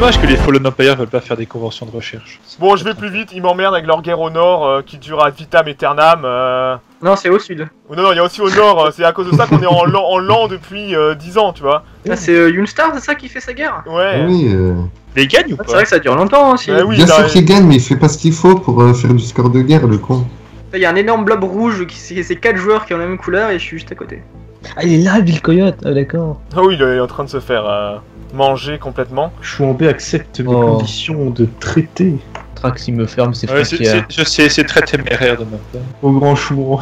dommage que les Fallen Empire veulent pas faire des conventions de recherche. Bon, je vais plus vite, ils m'emmerdent avec leur guerre au nord qui dure ad vitam aeternam. Non, c'est au sud. Oh, non, il y a aussi au nord, c'est à cause de ça qu'on est en lent depuis 10 ans, tu vois. Ah, c'est Yoonstar, c'est ça qui fait sa guerre? Ouais. Oui, Mais ils gagnent ou C'est pas? vrai que ça dure longtemps aussi. Oui, bien sûr qu'il gagne, mais il fait pas ce qu'il faut pour faire du score de guerre, le con. Il y a un énorme blob rouge, c'est 4 joueurs qui ont la même couleur et je suis juste à côté. Ah, il est là, Bill Coyote, ah d'accord. Ah oui, il est en train de se faire manger complètement. Chouambé accepte mes conditions de traité. Trax, il me ferme ses Ouais, frontières. je sais, c'est très téméraire de ma part. Au grand chouan.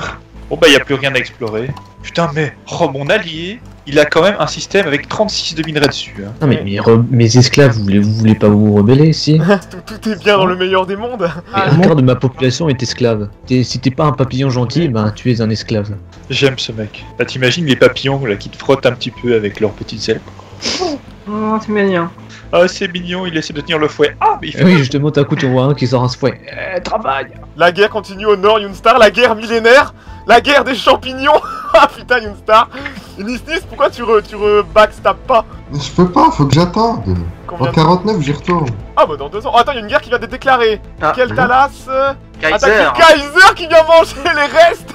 Bon bah y a plus rien à explorer. Putain mais, oh mon allié, il a quand même un système avec 36 de minerais dessus. Hein. Non mais mes esclaves, vous voulez pas vous rebeller, si? tout est bien dans le meilleur des mondes. Un quart de ma population est esclave. Si t'es pas un papillon gentil, ben tu es un esclave. J'aime ce mec. Bah t'imagines les papillons là qui te frottent un petit peu avec leurs petites ailes. Oh, c'est mignon. Ah c'est mignon, il essaie de tenir le fouet. Ah mais il fait... Oui, justement, d'un coup tu vois un qui sort un fouet. Travaille. La guerre continue au nord, Yoonstar, la guerre millénaire, la guerre des champignons. Ah putain, Yoonstar. Nisnis, pourquoi tu backstab pas? Je peux pas, faut que j'attende. Combien En de- 49, j'y retourne. Ah bah dans 2 ans. Oh, attends, il y a une guerre qui vient d'être déclarée. Ah. Quel Talas Kaiser. attaque le Kaiser qui vient manger les restes.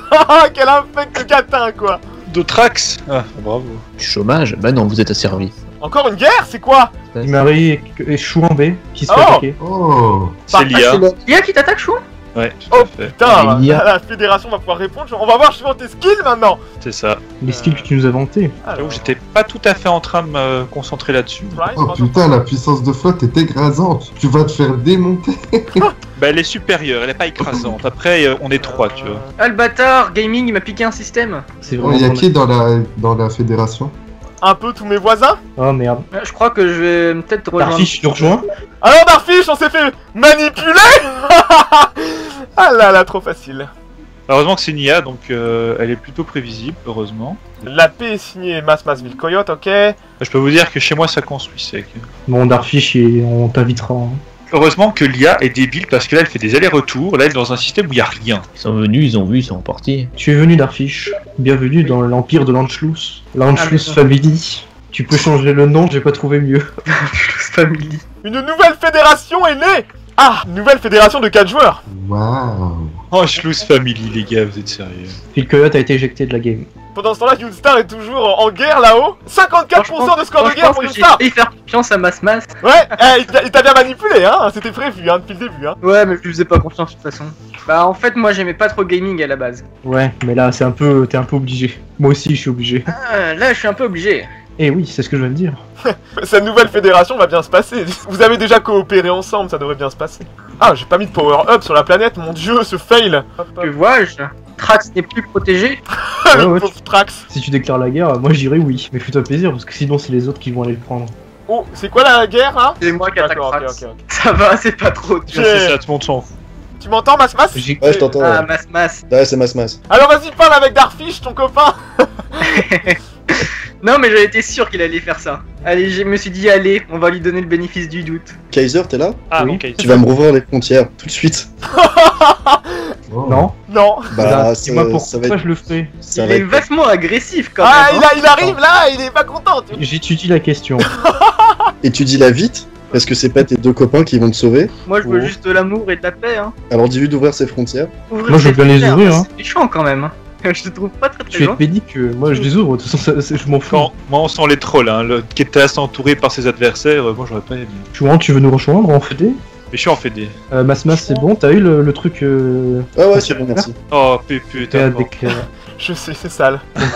Quel infect de catin, quoi. De Trax. Ah bravo. Du chômage? Bah non, vous êtes asservi. Encore une guerre, c'est quoi? Imari et Chouambé qui se fait Oh. attaquer. Oh. C'est l'IA. L'IA qui t'attaque, Chou? Ouais, tout Oh à fait. putain, Il y a- la fédération va pouvoir répondre. On va voir suivant tes skills maintenant. C'est ça. Les skills que tu nous as vantés. J'avoue que j'étais pas tout à fait en train de me concentrer là-dessus. Oh putain, la puissance de flotte est écrasante. Tu vas te faire démonter. Bah elle est supérieure, elle est pas écrasante. Après on est 3 tu vois. Ah, le bâtard, Gaming, il m'a piqué un système. C'est Oh, vraiment. y a qui dans la fédération? Un peu tous mes voisins. Oh merde. Je crois que je vais peut-être te rejoindre. Darfish, tu nous rejoins? Alors Darfish, on s'est fait manipuler. Ah là là, trop facile. Heureusement que c'est une IA donc elle est plutôt prévisible, heureusement. La paix est signée Ville Coyote, ok. Je peux vous dire que chez moi ça construit sec. Bon, Darfish, on t'invitera. Hein. Heureusement que l'IA est débile parce que là elle fait des allers-retours, là elle est dans un système où il y a rien. Ils sont venus, ils ont vu, ils sont partis. Tu es venu, Darfish. Bienvenue dans l'empire de l'Anschluss. L'Anschluss Ah, Family. Tu peux changer le nom, j'ai pas trouvé mieux. Family. Une nouvelle fédération est née. Ah, une nouvelle fédération de 4 joueurs. Waouh. Oh Schluss Family les gars, vous êtes sérieux. Phil Coyote a été éjecté de la game. Pendant ce temps-là, Yoonstar est toujours en guerre là-haut. 54% de score de guerre pour J'ai Yoonstar. failli faire confiance à Masmas. Ouais, il t'a bien manipulé, hein. C'était prévu, hein, depuis le début, hein. Ouais, mais je lui faisais pas confiance de toute façon. Bah, en fait, moi j'aimais pas trop Gaming à la base. Ouais, mais là, t'es un peu obligé. Moi aussi, je suis obligé. Ah, là, je suis un peu obligé. Eh oui, c'est ce que je viens de dire. Cette nouvelle fédération va bien se passer. Vous avez déjà coopéré ensemble, ça devrait bien se passer. Ah, j'ai pas mis de power-up sur la planète, mon dieu, ce fail. Que vois-je? Trax n'est plus protégé. Le ouais, pauvre Trax. Si tu déclares la guerre, moi je dirais oui. Mais fais-toi plaisir, parce que sinon, c'est les autres qui vont aller le prendre. Oh, c'est quoi la guerre là? C'est moi qui attaque D'accord, ok, Trax. ok, ok. Ça va, c'est pas trop dur. J'ai- Ça tout le monde s'en fout. Tu m'entends, Masmas? Ouais, je t'entends. Ah, Ouais, Masmas. ouais c'est Masmas. Alors vas-y, parle avec Darfish, ton copain. Non, mais j'avais été sûr qu'il allait faire ça. Allez, je me suis dit, allez, on va lui donner le bénéfice du doute. Kaiser, t'es là? Ah Oui. ok. Tu vas me rouvrir les frontières tout de suite. Oh. Non Non. Bah, Dis-moi ça pourquoi va être. je le ferai. Ça Il va est être. vachement agressif quand Ah, même. hein. il arrive là, il est pas content. Tu vois. J'étudie la question. Et tu dis la vite? Parce que c'est pas tes deux copains qui vont te sauver. Moi, je veux Oh. juste de l'amour et de la paix. Hein. Alors dis-lui d'ouvrir ses frontières. Ouvrir Moi, je veux ses bien les frontières, ouvrir, hein. C'est méchant quand même. Hein. Je te trouve pas très Tu très es loin. pédique, moi je les ouvre, de toute façon, je m'en fous. Quand moi on sent les trolls, hein, le Ketas entouré par ses adversaires, moi j'aurais pas aimé. Chouan, tu veux nous rejoindre en FD? Mais je suis en fédé. Masmas, c'est bon, t'as eu le truc Ah ouais, c'est bon, merci. Oh t'as putain. bon. déclaré. Je sais, c'est sale. Donc,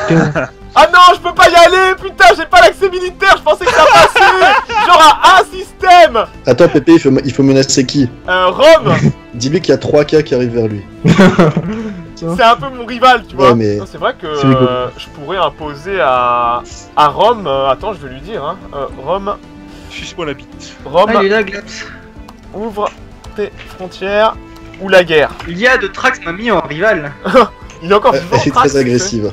Ah non, je peux pas y aller, putain, j'ai pas l'accès militaire, je pensais que ça passait. Genre à un système. Attends, Pépé, il faut menacer qui? Rome, Dis-lui qu'il y a 3 cas qui arrivent vers lui. c'est un peu mon rival, tu vois. Ouais, mais- Non, c'est vrai que C'est rigolo. je pourrais imposer à Rome. Attends, je vais lui dire. Hein. Rome, Suce-moi la bite. Rome, Ah, il est là, Glaps. ouvre tes frontières ou la guerre. L'IA de Trax m'a mis en rival. Il est encore Elle vivant. est Trax, très agressive.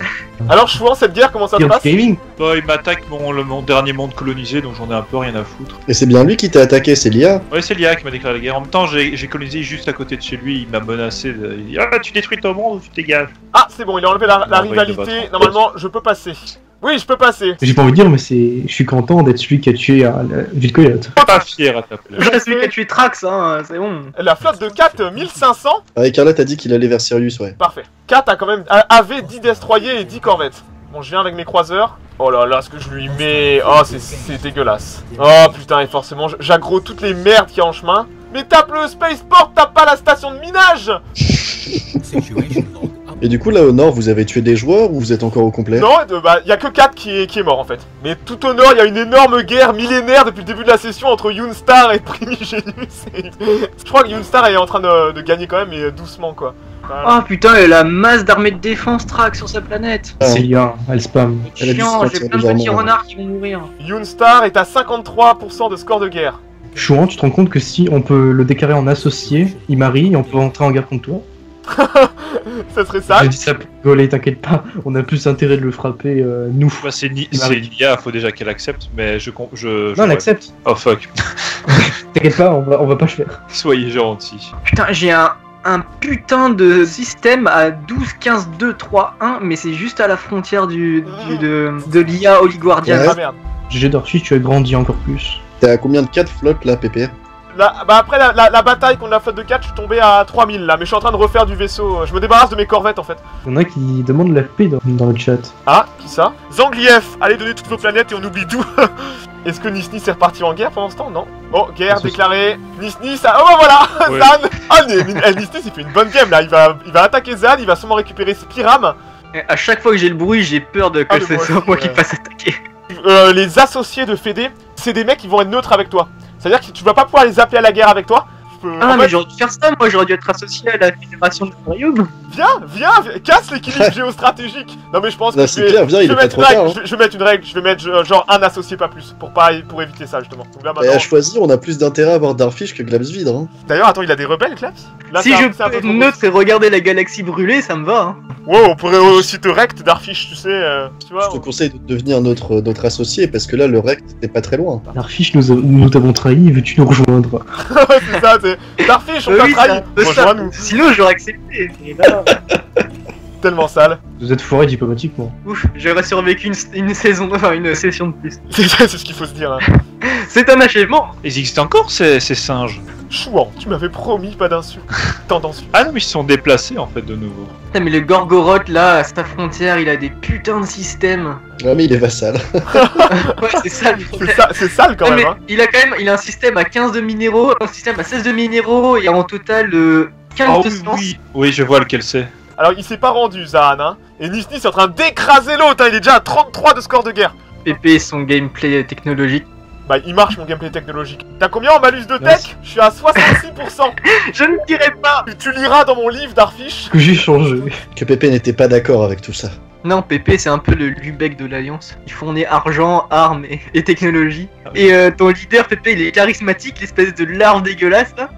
Alors, Chouan, cette guerre, comment ça se Pirate passe? Gaming. Bah il m'attaque mon dernier monde colonisé donc j'en ai un peu rien à foutre. Et c'est bien lui qui t'a attaqué, c'est l'IA. Ouais c'est l'IA qui m'a déclaré la guerre. En même temps j'ai colonisé juste à côté de chez lui, il m'a menacé. Il dit ah tu détruis ton monde ou tu dégages. Ah, c'est bon, il a enlevé la Non, oui, il rivalité. va Normalement, je peux passer. Oui, je peux passer. J'ai pas envie de dire, mais je suis content d'être celui qui a tué la ville coyote. Pas fier à ta place. Je suis celui qui a tué Trax, hein, c'est bon. La flotte de 4, 1500. Ah, Carla t'a dit qu'il allait vers Sirius, ouais. Parfait. 4 a quand même avait 10 destroyers et 10 corvettes. Bon, je viens avec mes croiseurs. Oh là là, ce que je lui mets. Oh, c'est dégueulasse. Oh putain, et forcément, j'aggro toutes les merdes qu'il y a en chemin. Mais tape le spaceport, tape pas la station de minage. Et du coup, là au nord, vous avez tué des joueurs ou vous êtes encore au complet? Non, bah, y a que 4 qui est mort en fait. Mais tout au nord, il y a une énorme guerre millénaire depuis le début de la session entre Yoonstar et Primigenius. Je crois que Yoonstar est en train de gagner quand même, mais doucement quoi. Voilà. Oh putain, elle a la masse d'armée de défense Trax sur sa planète. C'est bien, elle spam. Elle a dit Chiant, se j'ai sentir plein de petits légèrement, renards qui vont mourir. Yoonstar est à 53% de score de guerre. Chouan, tu te rends compte que si on peut le déclarer en associé, il marie, on peut entrer en guerre contre toi. Ça serait Je ça. dis ça pour rigoler, t'inquiète pas, on a plus intérêt de le frapper, nous. Bah, c'est Nia, faut déjà qu'elle accepte, mais Non, elle accepte. Oh fuck. T'inquiète pas, on va pas le faire. Soyez gentil. Putain, j'ai un putain de système à 12, 15, 2, 3, 1, mais c'est juste à la frontière de l'IA Oliguardian. Ouais. Ah merde. GG Dorchi, tu as grandi encore plus. T'es à combien de 4 flottes là, PP? Bah après la bataille contre la flotte de 4, je suis tombé à 3000 là, mais je suis en train de refaire du vaisseau. Je me débarrasse de mes corvettes en fait. Il y en a qui demandent la paix dans le chat. Ah, qui ça? Zanglief, allez donner toutes vos planètes et on oublie tout. Est-ce que Nisnis est reparti en guerre pendant ce temps? Non. Oh, guerre déclarée. Nisnis, ah, oh bah voilà. Ouais. Zan. Ah, mais Nisnis il fait une bonne game là. Il va attaquer Zan, il va sûrement récupérer ses pirames. Et à chaque fois que j'ai le bruit, j'ai peur de que Ah, mais ce moi soit aussi, moi qui ouais. fasse attaquer. Les associés de Fédé, c'est des mecs qui vont être neutres avec toi. C'est-à-dire que tu vas pas pouvoir les appeler à la guerre avec toi. Ah, en mais fait, j'aurais dû faire ça, moi j'aurais dû être associé à la fédération de royaume. viens, casse l'équilibre géostratégique. Non mais je pense que Là, c'est clair, viens, il est pas trop tard. Hein. je vais mettre une règle, je vais mettre genre un associé pas plus pour éviter ça justement. Donc là Et maintenant. à choisir, on a plus d'intérêt à avoir Darfish que Glapsvide, hein. D'ailleurs, attends, il a des rebelles, Claps? Là, Si c'est je c'est un peux peu être trop neutre et regarder la galaxie brûler, ça me va. Hein. Wow, on pourrait aussi te rect Darfish, tu sais, tu vois. Je te conseille de devenir notre associé parce que là, le rect, t'es pas très loin. Darfish, nous t'avons trahi, veux-tu nous rejoindre? C'est ça, c'est Darfish, on Oui, t'a c'est trahi. un peu ça. Rejoins-nous. Sinon j'aurais accepté. Et là, Tellement sale. Vous êtes foiré diplomatiquement. ouf, j'aurais survécu une saison, enfin une session de plus. C'est ce qu'il faut se dire. Hein. C'est un achèvement. Ils existent encore ces singes? Chouan, tu m'avais promis pas d'insultes. Tendance. Ah non, mais ils se sont déplacés en fait de nouveau. Putain, mais le Gorgoroth là, à sa frontière, il a des putains de systèmes. Ah, mais il est vassal. Ouais, c'est ça le problème. C'est sale quand Ouais, même. mais Hein. il a un système à 15 de minéraux, un système à 16 de minéraux et en total 15 Ah de oui, sens. oui, oui, je vois lequel c'est. Alors il s'est pas rendu, Zahn, hein. Et Nisnis est en train d'écraser l'autre, hein. Il est déjà à 33 de score de guerre. PP son gameplay technologique. Bah il marche mon gameplay technologique. T'as combien en malus de tech? Je suis à 66%. Je ne dirais pas. Tu liras dans mon livre Darfish. Que j'ai changé. Que PP n'était pas d'accord avec tout ça. Non, PP c'est un peu le Lubeck de l'Alliance. Il fournit argent, armes et technologie. Et ton leader PP il est charismatique, l'espèce de larve dégueulasse là.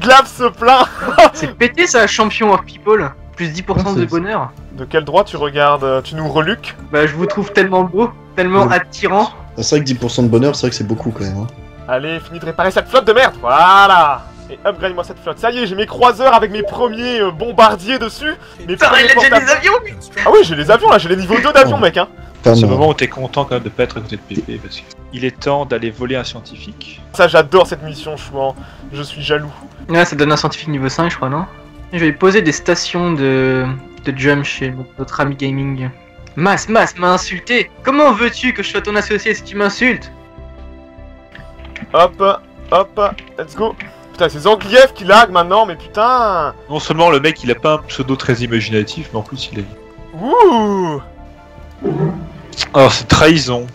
Glav se plaint. C'est pété ça, champion of people. Plus 10% de bonheur. De quel droit tu regardes? Tu nous reluques? Bah je vous trouve tellement beau, tellement Ouais. attirant. C'est vrai que 10% de bonheur, c'est vrai que c'est beaucoup quand même. Hein. Allez, finis de réparer cette flotte de merde. Voilà. Et upgrade-moi cette flotte. Ça y est, j'ai mes croiseurs avec mes premiers bombardiers dessus. Mes Putain, premiers il a déjà porte-avions. des avions lui. Ah oui, j'ai les avions là, j'ai les niveaux 2 d'avions, mec. Hein. Enfin, C'est le non. moment où t'es content quand même de pas être à côté de Pépé parce qu'il est temps d'aller voler un scientifique. Ça, j'adore cette mission, Chouan. Je suis jaloux. Ouais, ça donne un scientifique niveau 5 je crois, non? Je vais poser des stations de jump chez notre ami gaming. Mas m'a insulté. Comment veux-tu que je sois ton associé si tu m'insultes? Hop, let's go. Putain, c'est Zanglief qui lag maintenant, mais putain. Non seulement le mec il a pas un pseudo très imaginatif, mais en plus il est. Ouh. Oh, c'est trahison.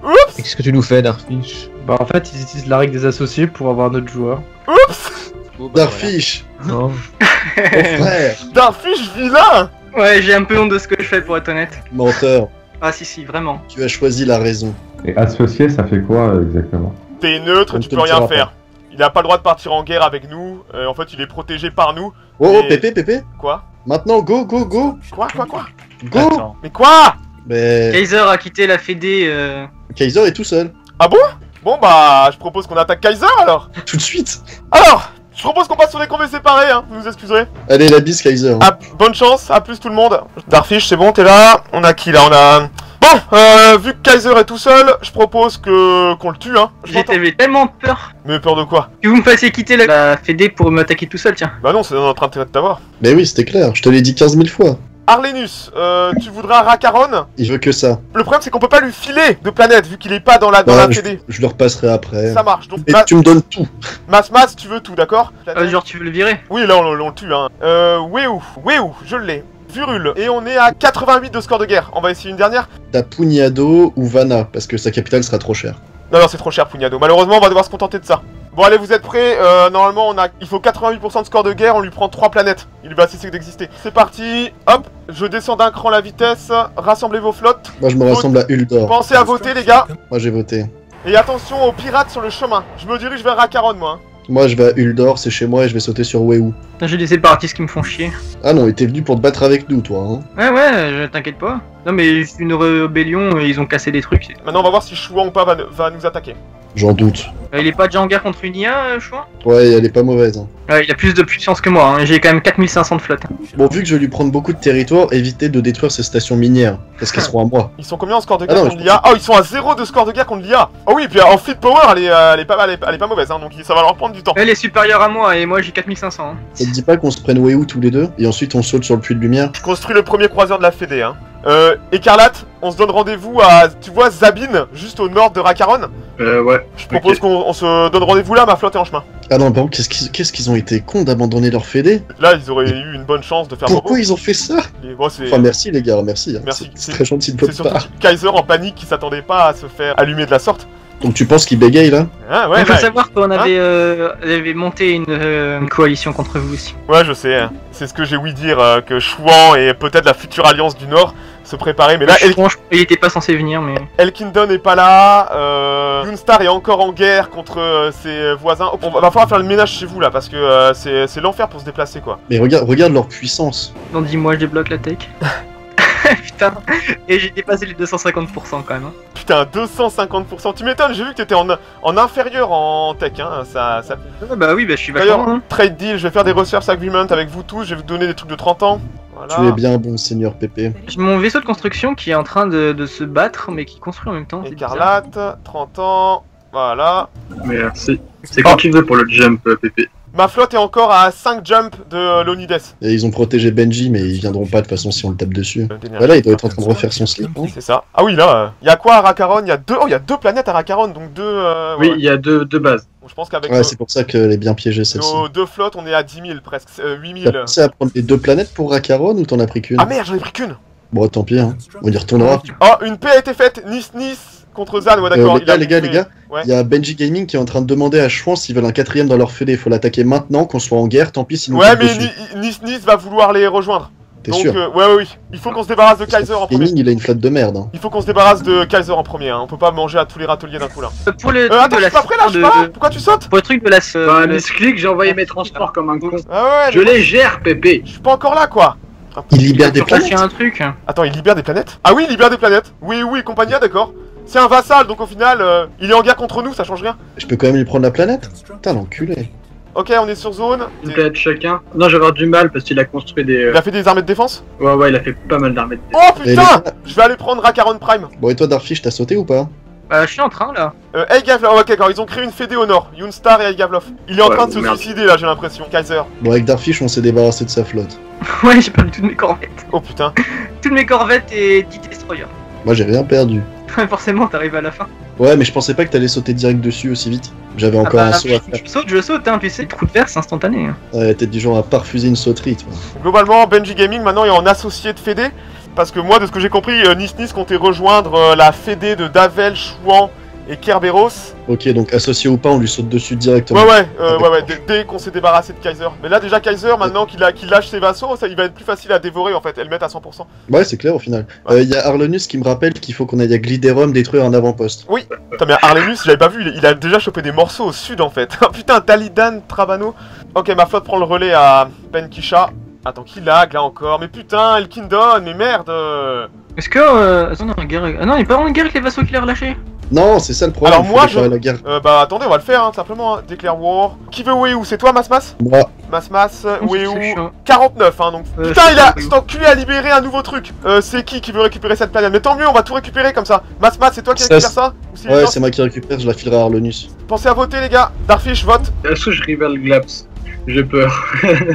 Oups. Qu'est-ce que tu nous fais, Darfish? Bah en fait, ils utilisent la règle des associés pour avoir notre joueur. Oups. Darfish, Non. mon frère, Darfish vilain. Ouais, j'ai un peu honte de ce que je fais pour être honnête. menteur, Ah si, vraiment. tu as choisi la raison. Et associé, ça fait quoi exactement? T'es neutre, On tu te peux le rien dira faire. Il a pas le droit de partir en guerre avec nous. En fait, il est protégé par nous. Oh, Et- Pépé, Quoi? maintenant go, go, go, Quoi? go. Attends. Mais quoi? Mais Kaiser a quitté la Fédé. Kaiser est tout seul, Bon bah, je propose qu'on attaque Kaiser alors. tout de suite. Alors, Je propose qu'on passe sur des combats séparés, hein, vous nous excuserez. Allez, la bise, Kaiser. Ah, bonne chance, à plus tout le monde. Darfish, c'est bon, t'es là. On a qui là? On a... Bon, vu que Kaiser est tout seul, je propose qu'on le tue, hein. J'avais tellement peur Mais peur de quoi? que vous me fassiez quitter la Fédé pour m'attaquer tout seul, tiens. Bah non, c'est dans notre intérêt de t'avoir. Mais oui, c'était clair, je te l'ai dit 15 000 fois. Arlenus, tu voudrais un Rakaron? Il veut que ça. Le problème c'est qu'on peut pas lui filer de planète vu qu'il est pas dans la Fédé. Je le repasserai après. Ça marche, donc Et tu me donnes tout. Mas, tu veux tout, d'accord? Genre tu veux le virer? Oui, là on le tue, hein. Wéou, je l'ai. Vurul, et on est à 88 de score de guerre. On va essayer une dernière. T'as Pugnado ou Vanna, parce que sa capitale sera trop chère. Non, c'est trop cher, Pugnado. Malheureusement, on va devoir se contenter de ça. Bon, allez, vous êtes prêts? Normalement, il faut 88% de score de guerre, on lui prend 3 planètes. Il va cesser d'exister. C'est parti, hop, je descends d'un cran la vitesse. Rassemblez vos flottes. Moi, je me rassemble à Uldor. Pensez à voter, les gars. Moi, j'ai voté. Et attention aux pirates sur le chemin. Je me dirige vers Rakaron, moi. Hein. Moi, je vais à Uldor, c'est chez moi et je vais sauter sur Wéou. J'ai des séparatistes qui me font chier. Ah non, et t'es venu pour te battre avec nous, toi, hein. Ouais, je t'inquiète pas. Non mais c'est une rébellion, ils ont cassé des trucs. Maintenant, on va voir si Chouan ou pas va nous attaquer. J'en doute. Il est pas déjà en guerre contre une IA, Chouan? Ouais, elle est pas mauvaise. Hein. Ouais, il a plus de puissance que moi, hein. J'ai quand même 4500 de flotte. Bon, vu que je vais lui prendre beaucoup de territoire, évitez de détruire ses stations minières, parce qu'elles seront à moi. Ils sont combien en score de guerre non, contre l'IA? Oh, ils sont à 0 de score de guerre contre l'IA. Oh oui, puis en fleet power, elle est pas mauvaise, hein, donc ça va leur prendre du temps. Elle est supérieure à moi et moi j'ai 4500. Hein. Ça te dit pas qu'on se prenne Wéou tous les deux, et ensuite on saute sur le puits de lumière? Je construis le premier croiseur de la Fédé, hein. Écarlate, on se donne rendez-vous à, tu vois, Zabine, juste au nord de Rakaron. Ouais. Je propose qu'on se donne rendez-vous là, ma flotte est en chemin. Ah non, par contre, qu'est-ce qu'ils ont été cons d'abandonner leur fédé? Là, ils auraient eu une bonne chance de faire Pourquoi bobo. ils ont fait ça? Et bon, c'est... Enfin, merci les gars, merci. Hein. Merci. C'est très gentil de C'est votre surtout part. Kaiser en panique qui s'attendait pas à se faire allumer de la sorte. Donc tu penses qu'ils bégayent là? Hein, ouais, Il faut ouais. savoir qu'on avait monté une coalition contre vous aussi. Ouais, je sais. Hein. C'est ce que j'ai ouï dire, que Chouan et peut-être la future alliance du Nord se préparaient. Mais là, Il était pas censé venir, mais... Elkindon n'est pas là. Yunstar est encore en guerre contre ses voisins. On va falloir faire le ménage chez vous là, parce que c'est l'enfer pour se déplacer, quoi. Mais regarde leur puissance. Dans 10 mois, je débloque la tech. Putain, et j'ai dépassé les 250% quand même. Hein. Putain, 250%. Tu m'étonnes, j'ai vu que t'étais en inférieur en tech, hein. Ça... Ah bah oui, bah je suis D'ailleurs, vachement... Hein. trade deal, je vais faire des research agreement avec vous tous. Je vais vous donner des trucs de 30 ans. Voilà. Tu es bien bon, Seigneur Pépé. J'ai mon vaisseau de construction qui est en train de se battre, mais qui construit en même temps. Écarlate, 30 ans. Voilà. Merci. C'est quand tu veux pour le jump, Pépé. Ma flotte est encore à 5 jumps de l'Onides. Et ils ont protégé Benji, mais ils viendront pas de toute façon si on le tape dessus. Voilà, il doit être en train de refaire son slip. Hein. C'est ça. Ah oui, là, il y a quoi à Rakaron? Il y a deux planètes à Rakaron, donc deux... Oui, il y a deux bases. Donc, je pense qu'avec Ouais, c'est pour ça qu'elle est bien piégée celle-ci. nos deux flottes, on est à 10 000 presque, 8 T'as 000. pensé à prendre les 2 planètes pour Rakaron ou t'en as pris qu'une? Ah merde, j'en ai pris qu'une. Bon, tant pis, hein. On y retournera. Oh, une paix a été faite, Nice contre Zan, ouais d'accord. Les gars, Ouais. il y a Benji Gaming qui est en train de demander à Chouan s'ils veulent un 4ème dans leur fédé. Faut l'attaquer maintenant, qu'on soit en guerre, tant pis s'ils nous Ouais, tapent mais dessus. Nice va vouloir les rejoindre. T'es Donc, sûr? ouais, il faut qu'on se débarrasse de Kaiser en premier. Gaming, il a une flotte de merde. Hein. Il faut qu'on se débarrasse de Kaiser en premier, hein. On peut pas manger à tous les râteliers d'un coup là. Pour le truc Attends, de je la... suis pas prêt là, je suis pas là. Pourquoi tu sautes? Pour le truc de la... Bah, misclick, j'ai envoyé mes transports comme un con. Ah ouais, Je les gère, Pépé. je suis pas encore là quoi. Il libère des Pour cacher planètes. un truc. Attends, il libère des planètes? Ah oui, il libère des planètes. Oui, compagnie, d'accord. C'est un vassal, donc au final, il est en guerre contre nous, ça change rien. Je peux quand même lui prendre la planète? Putain, l'enculé. Ok, on est sur zone. Une planète chacun. Non, je vais avoir du mal parce qu'il a construit des... Il a fait des armées de défense? Ouais, il a fait pas mal d'armées de Oh Et putain! Je vais aller prendre Rakaron Prime. Bon, et toi, Darfish, t'as sauté ou pas? Bah je suis en train là. Eigavlov, ok, d'accord, ils ont créé une fédé au nord. Yunstar et Eigavlov. Il est en Ouais, train de se merde. suicider là, j'ai l'impression. Kaiser. Bon, avec Darfish, on s'est débarrassé de sa flotte. Ouais, j'ai perdu toutes mes corvettes. Oh putain. Toutes mes corvettes et 10 destroyers. Moi, j'ai rien perdu. Forcément, t'arrives à la fin. Ouais, mais je pensais pas que t'allais sauter direct dessus aussi vite. J'avais encore un saut à faire. Je saute, hein, tu sais, trou de verre, c'est instantané. Hein. Ouais, t'es du genre à pas refuser une sauterie, toi. Globalement, Benji Gaming maintenant est en associé de fédé. Parce que moi, de ce que j'ai compris, Nice comptait rejoindre la fédé de Davel, Chouan et Kerberos. Ok, donc associé ou pas, on lui saute dessus directement. Ouais, dès qu'on s'est débarrassé de Kaiser. Mais là, déjà, Kaiser, maintenant qu'il lâche ses vassaux, ça, il va être plus facile à dévorer en fait, et le mettre à 100%. Ouais, c'est clair au final. Y a Arlenus qui me rappelle qu'il faut qu'on aille à Gliderum détruire un avant-poste. Putain, mais Arlenus, j'avais pas vu, il a déjà chopé des morceaux au sud en fait. Putain, Talidan, Trabano. Ok, ma flotte prend le relais à Penkisha. Attends, qui lag là encore? Mais putain, Elkindon, mais merde. Est-ce que... Attends, on est en guerre... Ah non, il est pas en guerre avec les vassaux qu'il a relâchés. Non, c'est ça le problème. Alors moi, faut déclarer la guerre. Bah attendez, on va le faire, hein, simplement. Hein. Déclare war. Qui veut Weu? C'est toi, Masmas? Moi, Masmas, C'est Weu. chiant. 49, hein, donc. Euh, Putain, c'est il a. pas Cet enculé a libéré un nouveau truc. C'est qui veut récupérer cette planète? Mais tant mieux, on va tout récupérer comme ça. Masmas, c'est toi qui Ça, récupère ça? Ou c'est ouais, les gens c'est moi qui récupère, je la filerai à Arlonius. Pensez à voter, les gars. Darfish, vote. Est-ce que je rival Glaps? J'ai peur.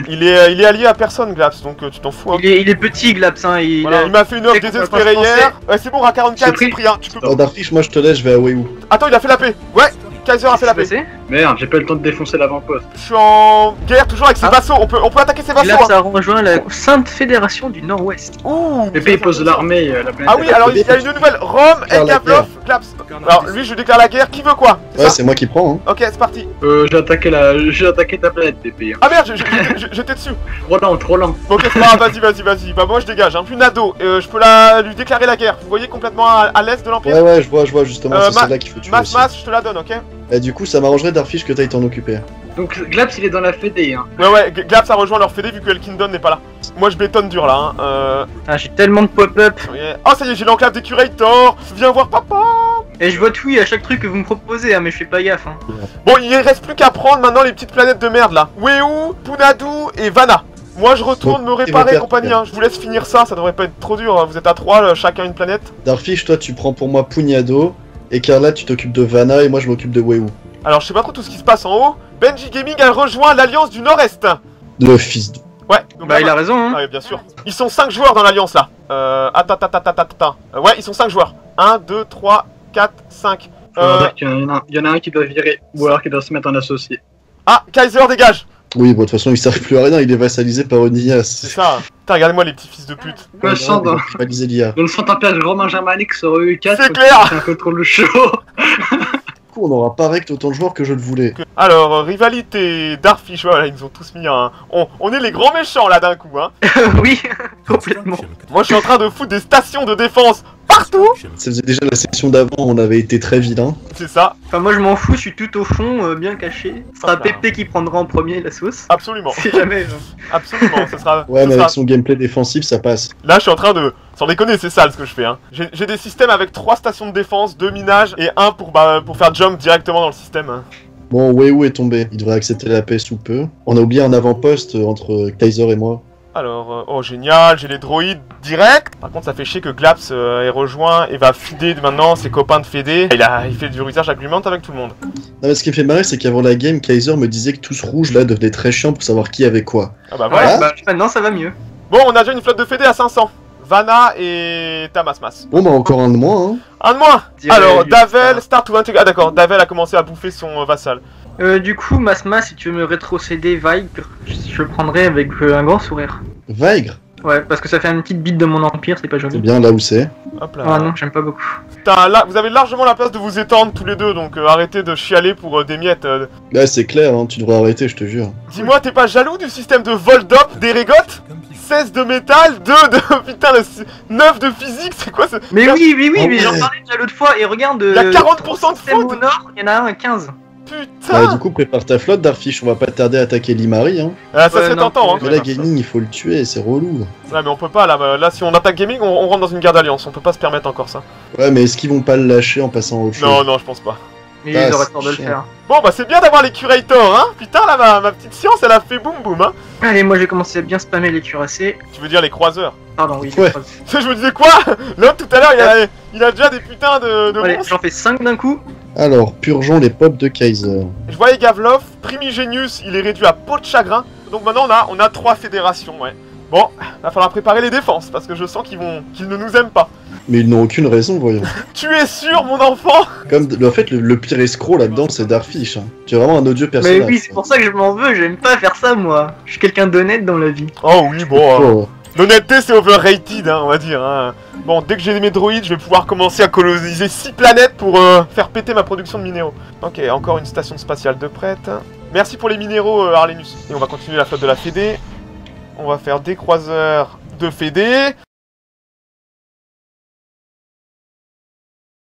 Il est allié à personne, Glaps, donc tu t'en fous. Hein. Il est petit, Glaps, hein. Voilà, il m'a fait une offre C'est qu'on désespérée va pas se hier. Ouais, c'est bon, à 44, J'ai c'est pris. pris, hein. Tu peux. Alors Darfish, moi je te laisse, je vais à Weu. Attends, il a fait la paix. Ouais, Kaiser a fait la paix. passé. Merde, j'ai pas eu le temps de défoncer l'avant-poste. Je suis en guerre toujours avec ses Ah. vassaux. On peut attaquer ses vassaux. Glaps Hein. a rejoint la Sainte Fédération du Nord-Ouest. Ouh. Pépé il pose l'armée, la planète. Ah oui, alors il y a une nouvelle. Rome, Déclare la Elgavlov, Glaps. Alors lui, je déclare la guerre. Qui veut quoi? Ouais, c'est moi qui prends, hein. Ok, c'est parti. J'ai attaqué ta planète, Pépé. Hein. Ah merde, j'étais dessus. Trop lent. Ok, c'est pas grave, vas-y. Bah moi je dégage. Hein. Plus Nado, je peux lui déclarer la guerre. Vous voyez complètement à l'est de l'Empire. Ouais, je vois justement, c'est Ma- celle-là qu'il faut tuer aussi. Mas, je te la donne, ok? Et du coup, ça m'arrangerait Darfish que t'ailles t'en occuper. Donc Glaps il est dans la Fédé, hein. Ouais, Glaps a rejoint leur fédé vu que Elkindon n'est pas là. Moi je bétonne dur là. Hein. Ah, j'ai tellement de pop-up. Oh, ça y est, j'ai l'enclave des Curator. Viens voir papa. Et je vote oui à chaque truc que vous me proposez, hein, mais je fais pas gaffe. Hein. Bon, il reste plus qu'à prendre maintenant les petites planètes de merde là. Weu, Punadu et Vanna. Moi je retourne Donc, me réparer et vos compagnie, pères. hein. Je vous laisse finir ça, ça devrait pas être trop dur, hein. Vous êtes à 3, chacun une planète. Darfish, toi tu prends pour moi Pugnado, et Carla tu t'occupes de Vanna, et moi je m'occupe de Weu. Alors je sais pas trop tout ce qui se passe en haut. Benji Gaming a rejoint l'Alliance du Nord-Est. Le fils de... Ouais, donc Bah, il a raison, hein. Ah oui, bien sûr. Ils sont 5 joueurs dans l'Alliance là. Attends. Ouais, ils sont 5 joueurs. 1, 2, 3, 4, 5. Ça veut dire qu'il y en a un qui doit virer, ou alors qui doit se mettre en associé. Ah, Kaiser dégage. Oui, bon, de toute façon, il servent plus à rien, il est vassalisé par C'est Onias. ça. Putain, regardez-moi les petits fils de pute. Me sens dans Rivaliser l'IA. le centenaire romain germanique sur EU4. C'est clair. C'est un contrôle chaud. Du coup, on aura pas rect autant de joueurs que je le voulais. Alors, Rivalité, Darfish, voilà, ils nous ont tous mis un... On est les grands méchants là d'un coup, hein. Oui, complètement. Moi je suis en train de foutre des stations de défense partout. Ça faisait déjà la session d'avant, on avait été très vilains. C'est ça, Enfin, moi je m'en fous, je suis tout au fond, bien caché. Ce sera Ah, bah. Pépé qui prendra en premier la sauce. absolument. Si jamais. Absolument, ce sera... Ouais, ce mais sera- avec son gameplay défensif, ça passe. Là je suis en train de... Sans déconner, c'est sale ce que je fais, hein. J'ai des systèmes avec 3 stations de défense, 2 minages et 1 pour faire jump directement dans le système. Hein. Bon, Weu est tombé, il devrait accepter la paix sous peu. On a oublié un avant-poste entre Kaiser et moi. Alors, oh génial, j'ai les droïdes direct. Par contre, ça fait chier que Glaps ait rejoint et va fider maintenant ses copains de fédé. Il fait du usage argument avec tout le monde. Non, mais ce qui me fait marrer, c'est qu'avant la game, Kaiser me disait que tout ce rouge là devenait très chiant pour savoir qui avait quoi. Ah bah Ouais, voilà. bah maintenant ça va mieux. Bon, on a déjà une flotte de fédé à 500. Vanna et Tamasmas. Bon, bah encore un de moins, hein. Un de moins. Dirait Alors, lui, Davel, start to intégrer. Ah d'accord, Davel a commencé à bouffer son vassal. Du coup, Masma, si tu veux me rétrocéder Vaigre, je le prendrai avec un grand sourire. Vaigre, Ouais, parce que ça fait une petite bite de mon empire, c'est pas c'est joli. bien là où c'est. Hop là. Ah non, j'aime pas beaucoup. Putain, là, vous avez largement la place de vous étendre tous les deux, donc arrêtez de chialer pour des miettes. Là, c'est clair, hein, tu devrais arrêter, je te jure. Dis-moi, t'es pas jaloux du système de Voldop, d'Eregot 16 de métal, 2 de... Putain, 9 de physique, c'est quoi ce... Mais oui, Oh, mais j'en parlais déjà l'autre fois, et regarde... Il y a 40% de système au faute. nord, il y en a un à 15. Putain. Du coup, prépare ta flotte, Darfish, on va pas tarder à attaquer Limari, hein. Ah, ça Ouais, serait non, tentant, hein. Mais là, Gaming, il faut le tuer, c'est relou. Ouais, mais on peut pas, là, si on attaque Gaming, on rentre dans une guerre d'alliance, on peut pas se permettre encore ça. Ouais, mais est-ce qu'ils vont pas le lâcher en passant à autre chose? Non, je pense pas. Mais Ah, ils auraient c'est tort de le chiant. faire. Bon, bah c'est bien d'avoir les curators, hein. Putain, là, ma petite science, elle a fait boum boum, hein. Allez, moi j'ai commencé à bien spammer les cuirassés. Tu veux dire les croiseurs. Pardon, oui. Ouais. Je me disais quoi? L'autre, tout à l'heure, il a déjà des putains de Allez, monstres. j'en fais 5 d'un coup. Alors, purgeons les pop de Kaiser. Je voyais Gavlov, Primigenius, il est réduit à peau de chagrin. Donc maintenant, on a 3 fédérations, ouais. Bon, va falloir préparer les défenses, parce que je sens qu'ils ne nous aiment pas. Mais ils n'ont aucune raison, voyons. Tu es sûr, mon enfant? Comme, en fait, le pire escroc là-dedans, c'est Darfish. Hein. Tu es vraiment un odieux personnage. Mais oui, c'est pour ça que je m'en veux, j'aime pas faire ça moi. Je suis quelqu'un d'honnête dans la vie. Oh oui, bon... Oh. L'honnêteté, c'est overrated, hein, on va dire. Hein. Bon, dès que j'ai mes droïdes, je vais pouvoir commencer à coloniser 6 planètes pour faire péter ma production de minéraux. Ok, encore une station spatiale de prête. Merci pour les minéraux, Arlenus. Et on va continuer la flotte de la Fédé. On va faire des croiseurs de Fédé.